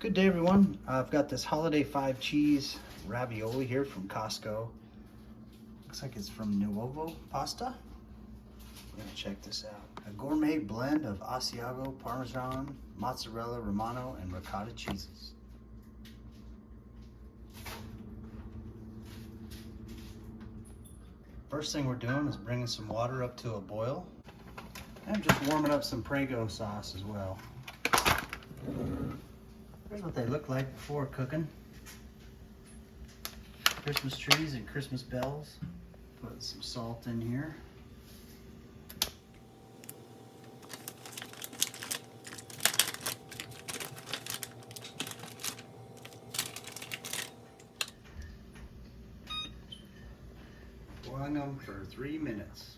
Good day, everyone. I've got this holiday 5 cheese ravioli here from Costco. Looks like it's from Novo Pasta. We're gonna check this out. A gourmet blend of Asiago, Parmesan, Mozzarella, Romano, and Ricotta cheeses. First thing we're doing is bringing some water up to a boil. And just warming up some Prego sauce as well. Here's what they look like before cooking. Christmas trees and Christmas bells. Put some salt in here. Boiling them for 3 minutes.